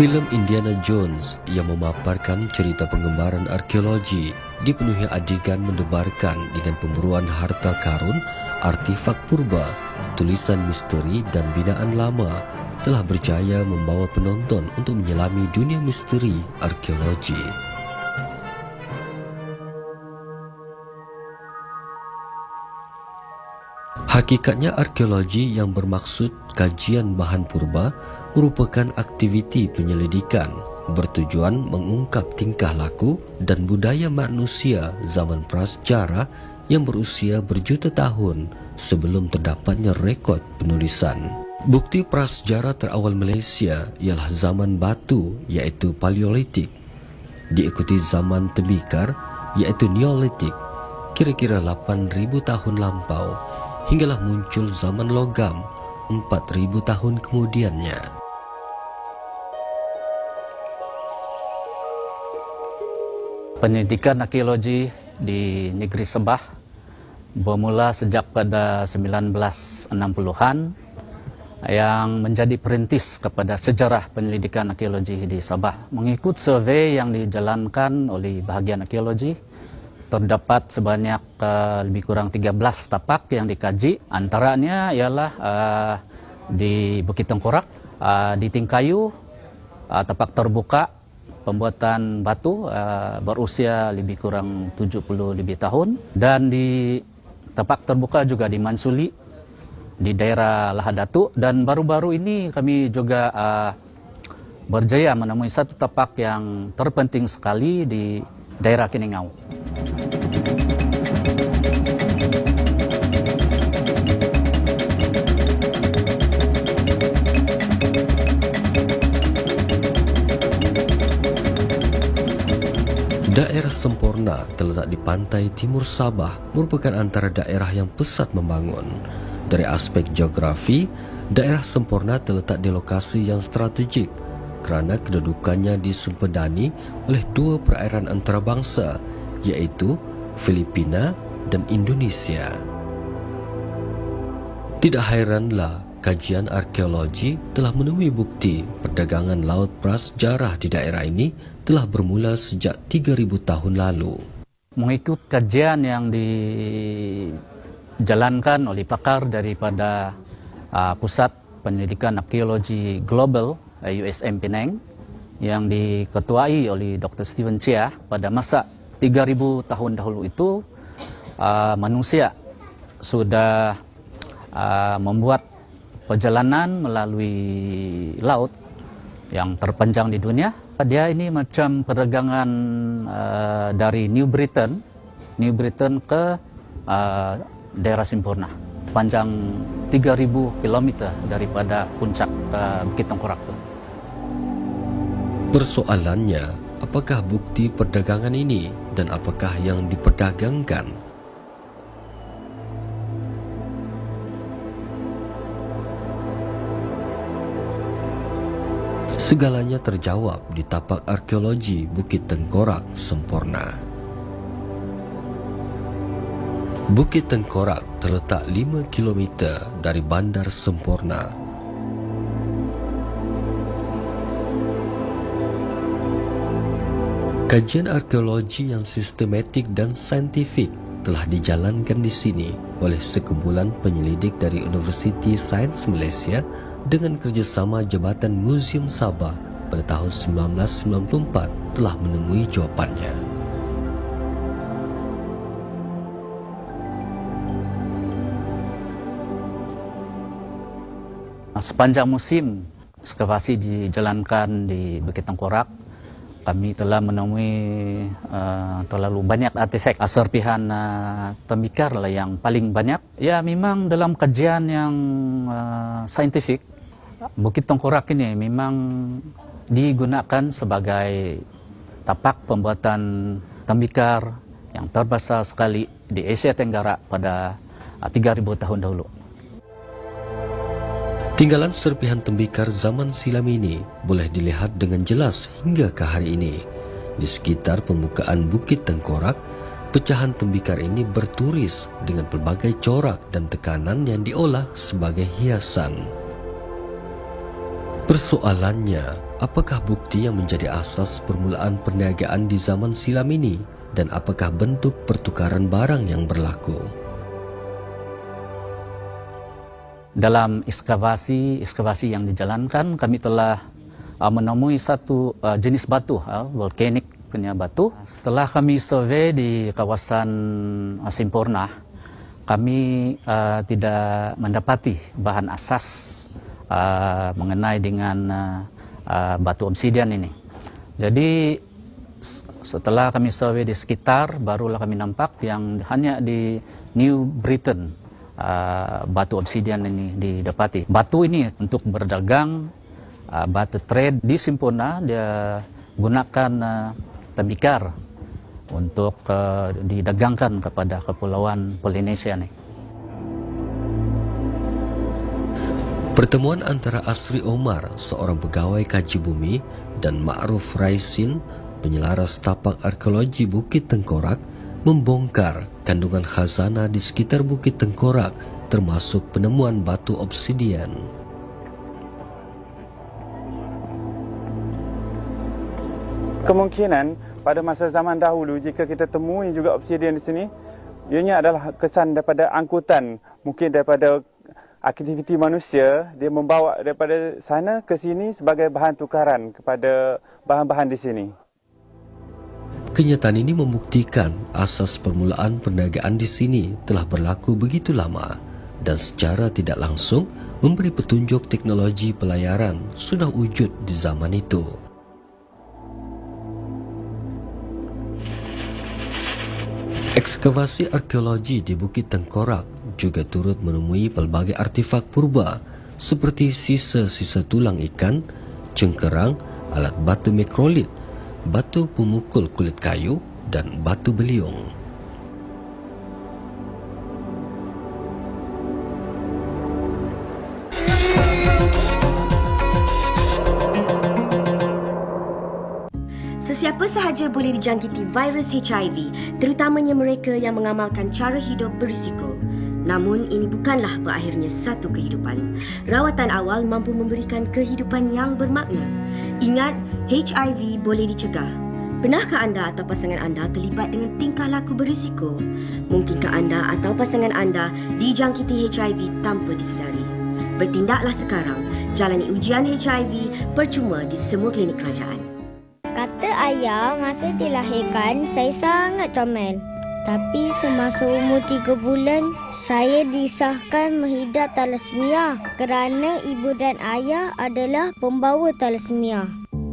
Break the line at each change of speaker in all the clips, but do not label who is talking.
Filem Indiana Jones yang memaparkan cerita pengembaraan arkeologi dipenuhi adegan mendebarkan dengan pemburuan harta karun, artefak purba, tulisan misteri dan binaan lama telah berjaya membawa penonton untuk menyelami dunia misteri arkeologi. Hakikatnya arkeologi yang bermaksud kajian bahan purba merupakan aktiviti penyelidikan bertujuan mengungkap tingkah laku dan budaya manusia zaman prasejarah yang berusia berjuta tahun sebelum terdapatnya rekod penulisan. Bukti prasejarah terawal Malaysia ialah zaman batu iaitu Paleolitik, diikuti zaman tembikar iaitu Neolitik kira-kira 8,000 tahun lampau, hinggalah muncul zaman logam 4,000 tahun kemudiannya.
Pendidikan arkeologi di negeri Sabah bermula sejak pada 1960-an yang menjadi perintis kepada sejarah penyelidikan arkeologi di Sabah. Mengikut survei yang dijalankan oleh bahagian arkeologi, terdapat sebanyak lebih kurang 13 tapak yang dikaji. Antaranya ialah di Bukit Tengkorak, di Tingkayu, tapak terbuka pembuatan batu berusia lebih kurang 70 lebih tahun, dan di tapak terbuka juga di Mansuli di daerah Lahadatu, dan baru-baru ini kami juga berjaya menemui satu tapak yang terpenting sekali di daerah Keningau.
Daerah Semporna terletak di pantai timur Sabah, merupakan antara daerah yang pesat membangun. Dari aspek geografi, daerah Semporna terletak di lokasi yang strategik kerana kedudukannya disempedani oleh dua perairan antarabangsa, iaitu Filipina dan Indonesia. Tidak hairanlah kajian arkeologi telah menemui bukti perdagangan laut prasejarah di daerah ini telah bermula sejak 3,000 tahun lalu.
Mengikut kajian yang dijalankan oleh pakar daripada Pusat Pendidikan Arkeologi Global USM Penang yang diketuai oleh Dr. Steven Chia, pada masa 3,000 tahun dahulu itu manusia sudah membuat perjalanan melalui laut yang terpanjang di dunia. Dia ini macam perdagangan dari New Britain ke daerah Semporna, panjang 3,000 km daripada puncak Bukit Tengkorak itu.
Persoalannya, apakah bukti perdagangan ini dan apakah yang diperdagangkan? Segalanya terjawab di tapak arkeologi Bukit Tengkorak, Semporna. Bukit Tengkorak terletak 5 km dari Bandar Semporna. Kajian arkeologi yang sistematik dan saintifik telah dijalankan di sini oleh sekumpulan penyelidik dari Universiti Sains Malaysia dengan kerjasama Jabatan Muzium Sabah pada tahun 1994 telah menemui jawapannya.
Sepanjang musim ekskavasi dijalankan di Bukit Tengkorak, kami telah menemui terlalu banyak artefak serpihan tembikar lah yang paling banyak. Ya, memang dalam kajian yang saintifik, Bukit Tengkorak ini memang digunakan sebagai tapak pembuatan tembikar yang terbesar sekali di Asia Tenggara pada 3,000 tahun dahulu.
Tinggalan serpihan tembikar zaman silam ini boleh dilihat dengan jelas hingga ke hari ini. Di sekitar pembukaan Bukit Tengkorak, pecahan tembikar ini berturis dengan pelbagai corak dan tekanan yang diolah sebagai hiasan. Persoalannya, Apakah bukti yang menjadi asas permulaan perniagaan di zaman silam ini? Dan apakah bentuk pertukaran barang yang berlaku?
Dalam ekskavasi yang dijalankan, kami telah menemui satu jenis batu, volkanik punya batu. Setelah kami survei di kawasan Simpurna, kami tidak mendapati bahan asas mengenai dengan batu obsidian ini. Jadi setelah kami survei di sekitar, barulah kami nampak yang hanya di New Britain batu obsidian ini didapati. Batu ini untuk berdagang, batu trade di Simpurna, dia gunakan tembikar untuk didagangkan kepada kepulauan Polinesia nih.
Pertemuan antara Asri Omar, seorang pegawai kaji bumi, dan Ma'ruf Raisin, penyelaras tapak arkeologi Bukit Tengkorak, membongkar kandungan khazanah di sekitar Bukit Tengkorak, termasuk penemuan batu obsidian.
Kemungkinan pada masa zaman dahulu jika kita temui juga obsidian di sini, ianya adalah kesan daripada angkutan, mungkin daripada aktiviti manusia, dia membawa daripada sana ke sini sebagai bahan tukaran kepada bahan-bahan di sini.
Kenyataan ini membuktikan asas permulaan perniagaan di sini telah berlaku begitu lama dan secara tidak langsung memberi petunjuk teknologi pelayaran sudah wujud di zaman itu. Ekskavasi arkeologi di Bukit Tengkorak juga turut menemui pelbagai artefak purba seperti sisa-sisa tulang ikan, cengkerang, alat batu mikrolit, batu pemukul kulit kayu, dan batu beliung.
Sesiapa sahaja boleh dijangkiti virus HIV, terutamanya mereka yang mengamalkan cara hidup berisiko. Namun, ini bukanlah berakhirnya satu kehidupan. Rawatan awal mampu memberikan kehidupan yang bermakna. Ingat, HIV boleh dicegah. Pernahkah anda atau pasangan anda terlibat dengan tingkah laku berisiko? Mungkinkah anda atau pasangan anda dijangkiti HIV tanpa disedari? Bertindaklah sekarang. Jalani ujian HIV percuma di semua klinik kerajaan.
Kata ayah, masa dilahirkan, saya sangat comel. Tapi semasa umur 3 bulan, saya disahkan mengidap thalassemia kerana ibu dan ayah adalah pembawa thalassemia.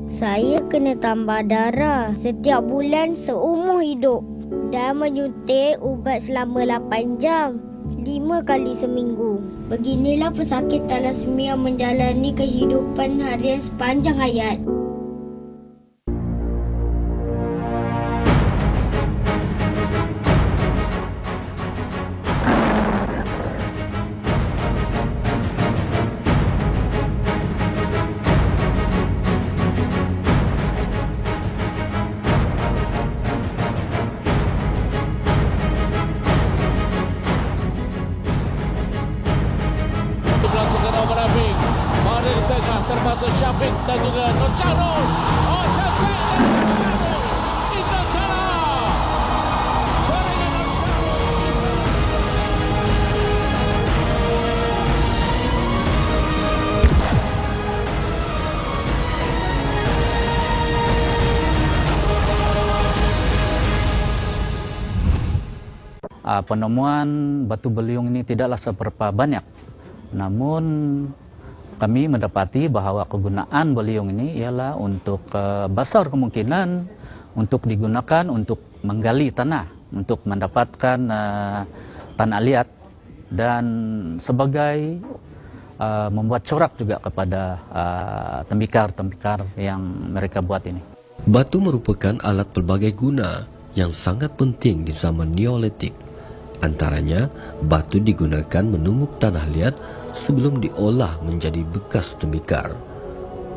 Saya kena tambah darah setiap bulan seumur hidup dan menyuntik ubat selama 8 jam, 5 kali seminggu. Beginilah pesakit thalassemia menjalani kehidupan harian sepanjang hayat.
Termasuk Syafiq dan juga Nur Charul. Oh, cantik! Itu salah! Jaringan Nur
Charul. Penemuan batu beliung ini tidaklah seberapa banyak. Namun kami mendapati bahawa kegunaan beliung ini ialah untuk besar kemungkinan untuk digunakan untuk menggali tanah, untuk mendapatkan tanah liat dan sebagai membuat corak juga kepada tembikar-tembikar yang mereka buat ini.
Batu merupakan alat pelbagai guna yang sangat penting di zaman Neolitik. Antaranya, batu digunakan menumbuk tanah liat sebelum diolah menjadi bekas tembikar.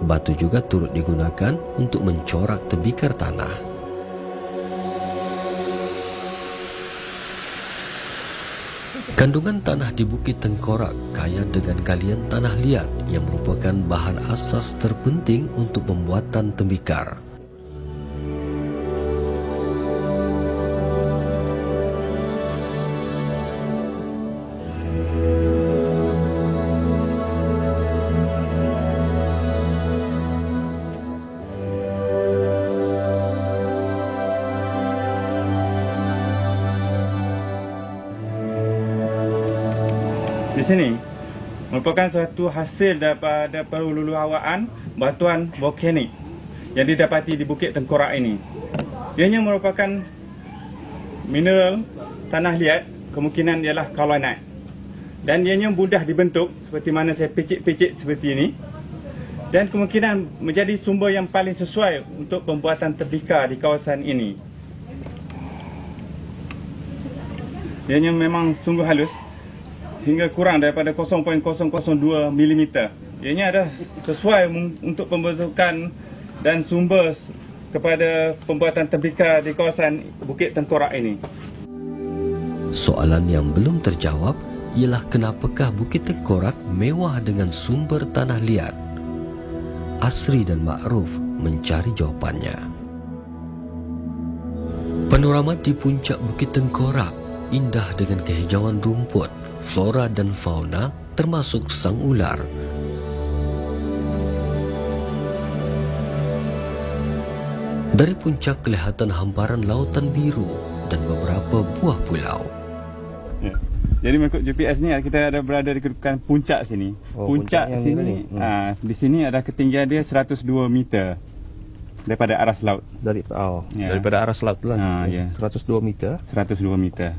Batu juga turut digunakan untuk mencorak tembikar tanah. Kandungan tanah di Bukit Tengkorak kaya dengan galian tanah liat yang merupakan bahan asas terpenting untuk pembuatan tembikar.
Di sini merupakan suatu hasil daripada perluluhawaan batuan volkanik yang didapati di Bukit Tengkorak ini. Ianya merupakan mineral tanah liat, kemungkinan ialah kaolinite. Dan ianya mudah dibentuk seperti mana saya picit-picit seperti ini. Dan kemungkinan menjadi sumber yang paling sesuai untuk pembuatan tembikar di kawasan ini. Ianya memang sungguh halus, hingga kurang daripada 0.002 mm. Ianya adalah sesuai untuk pembentukan dan sumber kepada pembuatan tembikar di kawasan Bukit Tengkorak ini.
Soalan yang belum terjawab ialah kenapakah Bukit Tengkorak mewah dengan sumber tanah liat? Asri dan Ma'ruf mencari jawapannya. Panorama di puncak Bukit Tengkorak indah dengan kehijauan rumput, flora dan fauna termasuk sang ular. Dari puncak kelihatan hamparan lautan biru dan beberapa buah pulau.
Ya. Jadi mengikut GPS ni kita ada berada di kedudukan puncak sini. Puncak sini, di sini ada ketinggian dia 102 meter daripada aras laut.
Daripada aras laut lah. 102 meter.
102 meter.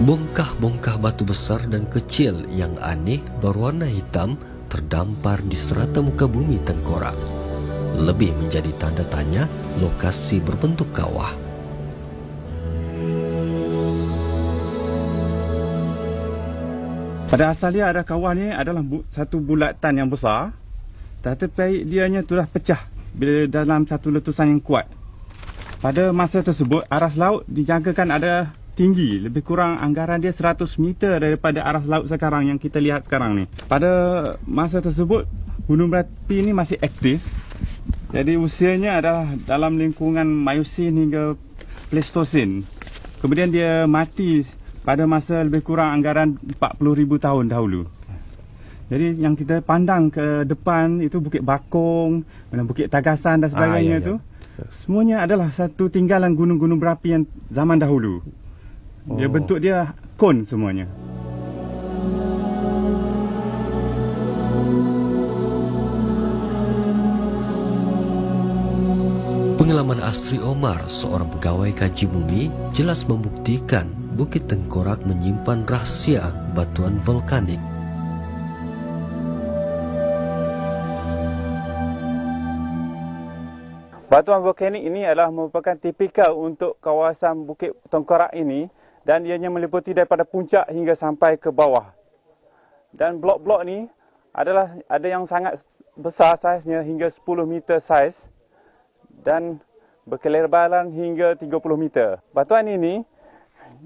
Bongkah-bongkah batu besar dan kecil yang aneh berwarna hitam terdampar di serata muka bumi Tengkorak. Lebih menjadi tanda tanya lokasi berbentuk kawah.
Pada asalnya ada kawah ni adalah satu bulatan yang besar, tetapi dianya telah pecah bila dalam satu letusan yang kuat. Pada masa tersebut aras laut dijangkakan ada tinggi, lebih kurang anggaran dia 100 meter daripada aras laut sekarang yang kita lihat sekarang ni. Pada masa tersebut gunung berapi ini masih aktif. Jadi usianya adalah dalam lingkungan Miocene hingga Pleistocene. Kemudian dia mati pada masa lebih kurang anggaran 40,000 tahun dahulu. Jadi yang kita pandang ke depan itu Bukit Bakong, Bukit Tagasan dan sebagainya itu semuanya adalah satu tinggalan gunung-gunung berapi yang zaman dahulu. Dia bentuk dia kon semuanya.
Pengalaman Asri Omar, seorang pegawai kaji bumi, jelas membuktikan Bukit Tengkorak menyimpan rahsia batuan vulkanik.
Batuan vulkanik ini adalah merupakan tipikal untuk kawasan Bukit Tengkorak ini dan ianya meliputi daripada puncak hingga sampai ke bawah. Dan blok-blok ni adalah ada yang sangat besar saiznya hingga 10 meter saiz dan berkelebaran hingga 30 meter. Batuan ini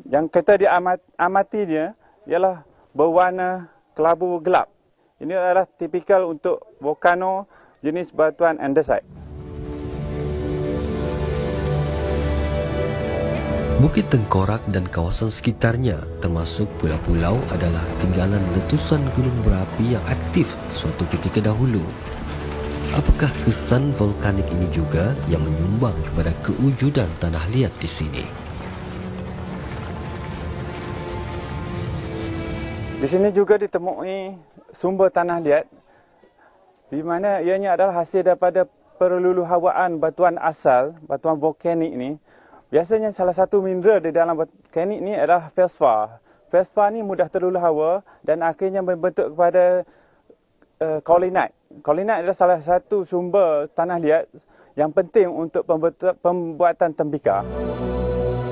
yang kita diamati dia ialah berwarna kelabu gelap. Ini adalah tipikal untuk volcano jenis batuan andesite.
Bukit Tengkorak dan kawasan sekitarnya termasuk pulau-pulau adalah tinggalan letusan gunung berapi yang aktif suatu ketika dahulu. Apakah kesan vulkanik ini juga yang menyumbang kepada kewujudan tanah liat di sini?
Di sini juga ditemui sumber tanah liat di mana ianya adalah hasil daripada perluluhawaan batuan asal, batuan vulkanik ini. Biasanya salah satu mineral di dalam vulkanik ini adalah feldspaar. Feldspaar ni mudah terluluhawa dan akhirnya membentuk kepada kaolinite. Kaolinite adalah salah satu sumber tanah liat yang penting untuk pembuatan tembikar.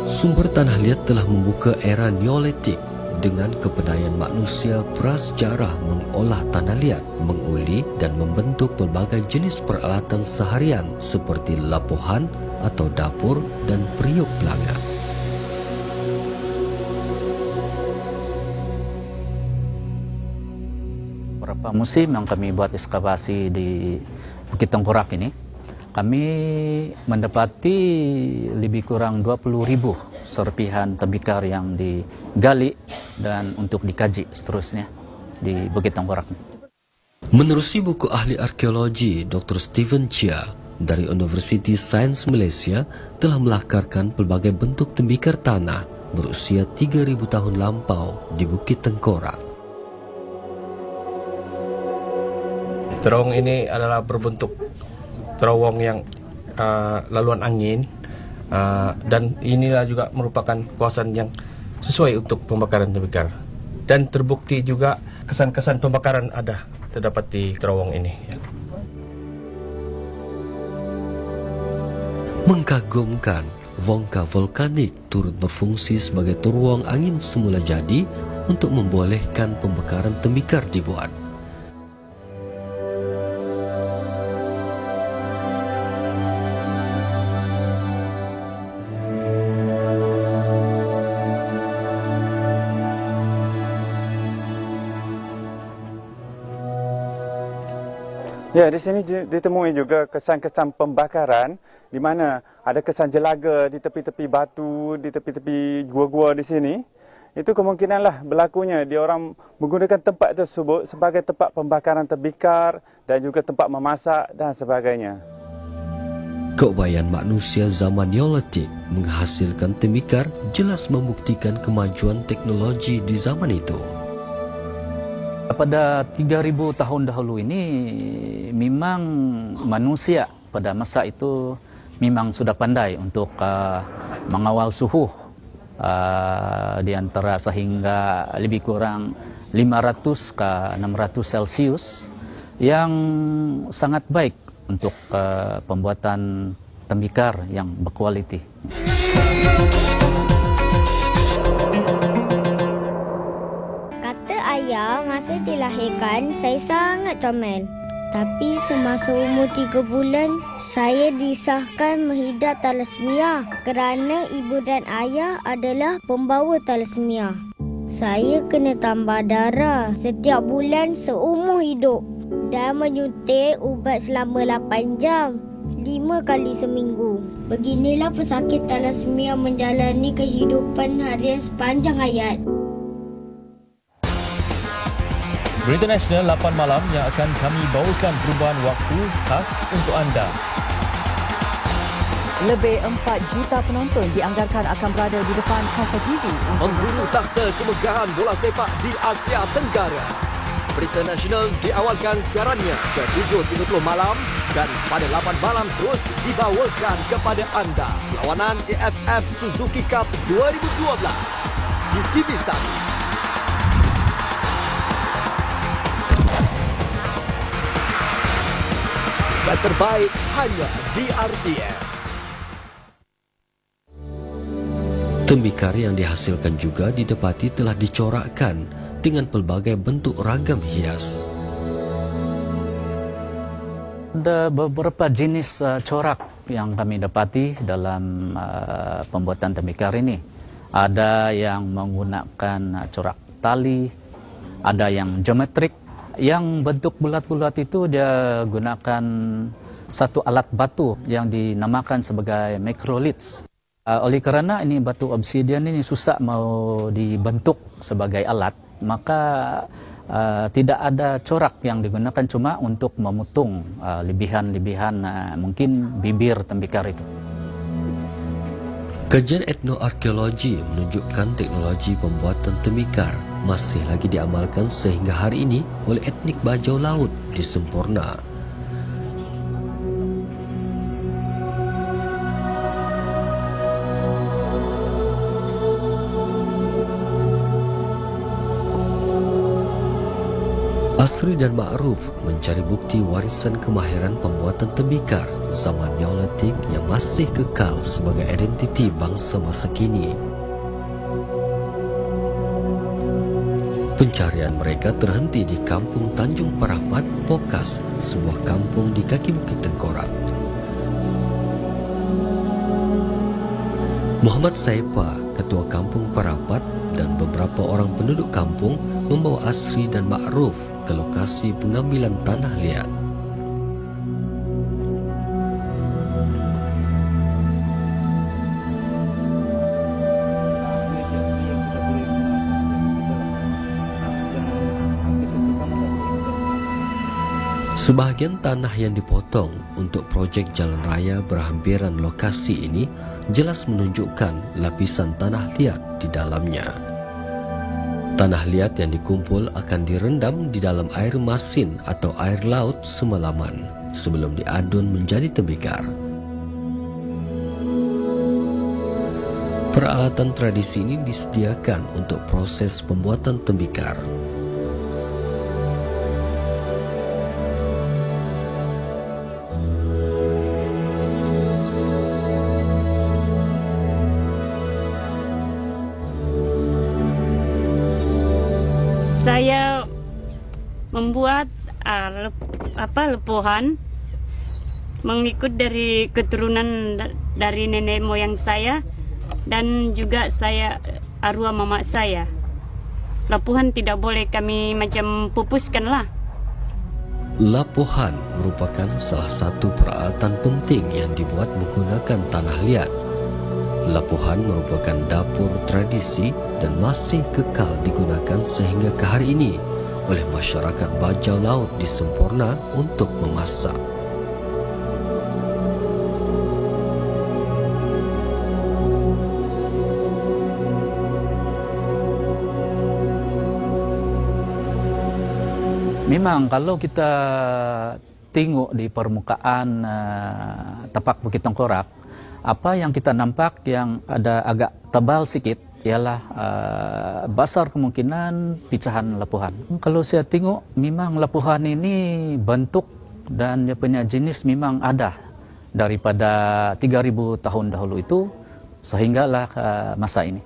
Sumber tanah liat telah membuka era Neolitik dengan kepandaian manusia prasejarah mengolah tanah liat, menguli dan membentuk pelbagai jenis peralatan seharian seperti lapuhan atau dapur dan periuk pelanggan.
Beberapa musim yang kami buat ekskavasi di Bukit Tengkorak ini, kami mendapati lebih kurang 20.000 serpihan tembikar yang digali dan untuk dikaji seterusnya di Bukit Tengkorak.
Menerusi buku ahli arkeologi Dr. Steven Chia dari University Science Malaysia telah melakarkan pelbagai bentuk tembikar tanah berusia 3.000 tahun lampau di Bukit Tengkorak.
Terowong ini adalah berbentuk terowong yang laluan angin, dan inilah juga merupakan kawasan yang sesuai untuk pembakaran tembikar. Dan terbukti juga kesan-kesan pembakaran ada terdapat di terowong ini.
Mengagumkan, Vongka vulkanik turut berfungsi sebagai terowong angin semula jadi untuk membolehkan pembakaran tembikar dibuat.
Ya, di sini ditemui juga kesan-kesan pembakaran di mana ada kesan jelaga di tepi-tepi batu, di tepi-tepi gua-gua di sini. Itu kemungkinanlah berlakunya dia orang menggunakan tempat tersebut sebagai tempat pembakaran tembikar dan juga tempat memasak dan sebagainya.
Keupayaan manusia zaman Neolitik menghasilkan tembikar jelas membuktikan kemajuan teknologi di zaman itu.
Pada 3.000 tahun dahulu ini memang manusia pada masa itu memang sudah pandai untuk mengawal suhu di antara sehingga lebih kurang 500 ke 600 Celsius yang sangat baik untuk pembuatan tembikar yang berkualiti.
Ayah, masa dilahirkan, saya sangat comel. Tapi semasa umur 3 bulan, saya disahkan mengidap thalassemia kerana ibu dan ayah adalah pembawa thalassemia. Saya kena tambah darah setiap bulan seumur hidup dan menyuntik ubat selama 8 jam, 5 kali seminggu. Beginilah pesakit thalassemia menjalani kehidupan harian sepanjang hayat.
Berita Nasional 8 malam yang akan kami bawakan perubahan waktu khas untuk anda.
Lebih 4 juta penonton dianggarkan akan berada di depan kaca TV untuk
memburu takhta kemegahan bola sepak di Asia Tenggara. Berita Nasional diawalkan siarannya ke 7.30 malam dan pada 8 malam terus dibawakan kepada anda lawanan AFF Suzuki Cup 2012 di TV1. Yang terbaik hanya di RTM.
Tembikar yang dihasilkan juga didapati telah dicorakkan dengan pelbagai bentuk ragam hias.
Ada beberapa jenis corak yang kami dapati dalam pembuatan tembikar ini. Ada yang menggunakan corak tali, ada yang geometrik. Yang bentuk bulat-bulat itu dia gunakan satu alat batu yang dinamakan sebagai microliths. Oleh kerana ini batu obsidian ini susah mau dibentuk sebagai alat, maka tidak ada corak yang digunakan, cuma untuk memutung lebihan-lebihan mungkin bibir tembikar itu.
Kajian etnoarkeologi menunjukkan teknologi pembuatan tembikar masih lagi diamalkan sehingga hari ini oleh etnik Bajau Laut di Semporna. Asri dan Ma'ruf mencari bukti warisan kemahiran pembuatan tembikar zaman Neolitik yang masih kekal sebagai identiti bangsa masa kini. Pencarian mereka terhenti di Kampung Tanjung Parapat, Pokas, sebuah kampung di kaki Bukit Tengkorak. Muhammad Saipa, Ketua Kampung Parapat dan beberapa orang penduduk kampung membawa Asri dan Ma'ruf ke lokasi pengambilan tanah liat. Sebahagian tanah yang dipotong untuk projek jalan raya berhampiran lokasi ini jelas menunjukkan lapisan tanah liat di dalamnya. Tanah liat yang dikumpul akan direndam di dalam air masin atau air laut semalaman sebelum diadun menjadi tembikar. Peralatan tradisi ini disediakan untuk proses pembuatan tembikar.
Saya membuat lepuhan mengikut dari keturunan dari nenek moyang saya dan juga saya arwah mama saya. Lepuhan tidak boleh kami macam pupuskan lah.
Lapuhan merupakan salah satu peralatan penting yang dibuat menggunakan tanah liat. Lapuhan merupakan dapur tradisi dan masih kekal digunakan sehingga ke hari ini oleh masyarakat Bajau Laut di Semporna untuk memasak.
Memang kalau kita tengok di permukaan tapak Bukit Tengkorak, apa yang kita nampak yang ada agak tebal sedikit ialah besar kemungkinan pecahan lapuhan. Kalau saya tengok memang lapuhan ini bentuk dan dia punya jenis memang ada daripada 3000 tahun dahulu itu sehinggalah masa ini.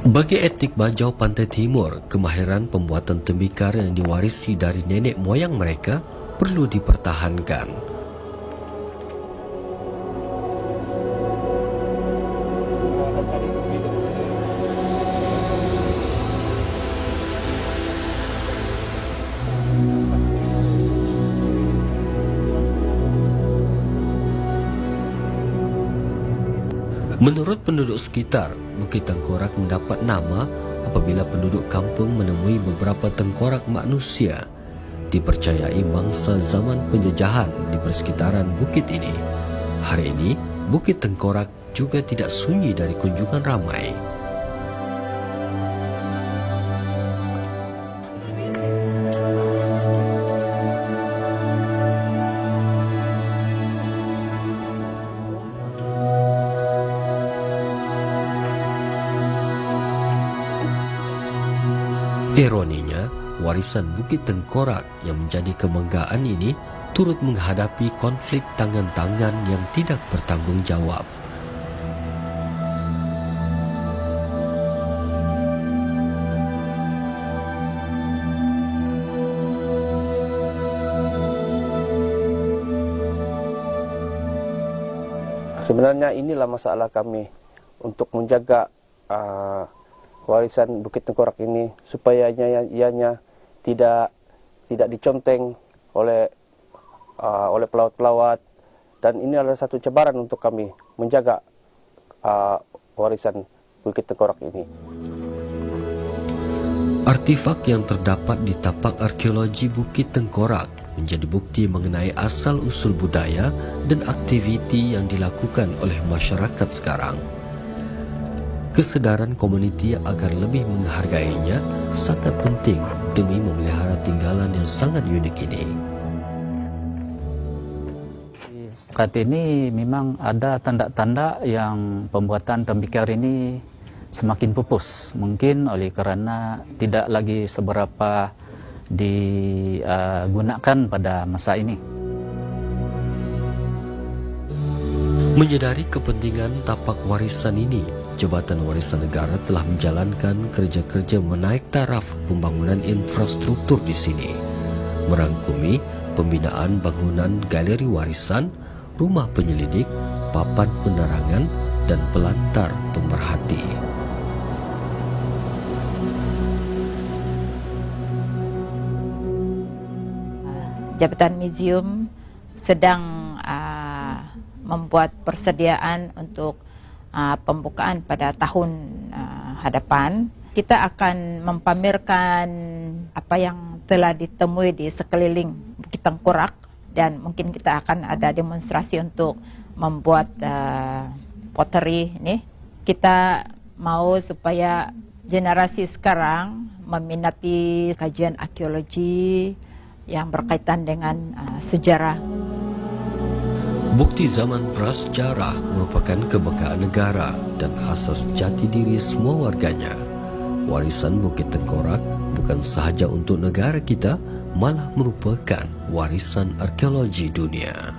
Bagi etnik Bajau Pantai Timur, kemahiran pembuatan tembikar yang diwarisi dari nenek moyang mereka perlu dipertahankan. Menurut penduduk sekitar, Bukit Tengkorak mendapat nama apabila penduduk kampung menemui beberapa tengkorak manusia. Dipercayai mangsa zaman penjajahan di persekitaran bukit ini. Hari ini, Bukit Tengkorak juga tidak sunyi dari kunjungan ramai. Ironinya, warisan Bukit Tengkorak yang menjadi kebanggaan ini turut menghadapi konflik tangan-tangan yang tidak bertanggung jawab.
Sebenarnya inilah masalah kami untuk menjaga warisan Bukit Tengkorak ini supaya ianya tidak diconteng oleh pelawat-pelawat, dan ini adalah satu cabaran untuk kami menjaga warisan Bukit Tengkorak ini.
Artifak yang terdapat di tapak arkeologi Bukit Tengkorak menjadi bukti mengenai asal-usul budaya dan aktiviti yang dilakukan oleh masyarakat sekarang. Kesadaran komuniti agar lebih menghargainya sangat penting demi memelihara tinggalan yang sangat unik ini.
Saat ini memang ada tanda-tanda yang pembuatan tembikar ini semakin pupus. Mungkin oleh kerana tidak lagi seberapa digunakan pada masa ini.
Menyadari kepentingan tapak warisan ini, Jabatan Warisan Negara telah menjalankan kerja-kerja menaik taraf pembangunan infrastruktur di sini, merangkumi pembinaan bangunan galeri warisan, rumah penyelidik, papan penerangan, dan pelantar pemerhati.
Jabatan Museum sedang membuat persediaan untuk pembukaan pada tahun hadapan. Kita akan mempamerkan apa yang telah ditemui di sekeliling Bukit Tengkorak, dan mungkin kita akan ada demonstrasi untuk membuat pottery ini. Kita mau supaya generasi sekarang meminati kajian arkeologi yang berkaitan dengan sejarah.
Bukti zaman prasejarah merupakan kebanggaan negara dan asas jati diri semua warganya. Warisan Bukit Tengkorak bukan sahaja untuk negara kita, malah merupakan warisan arkeologi dunia.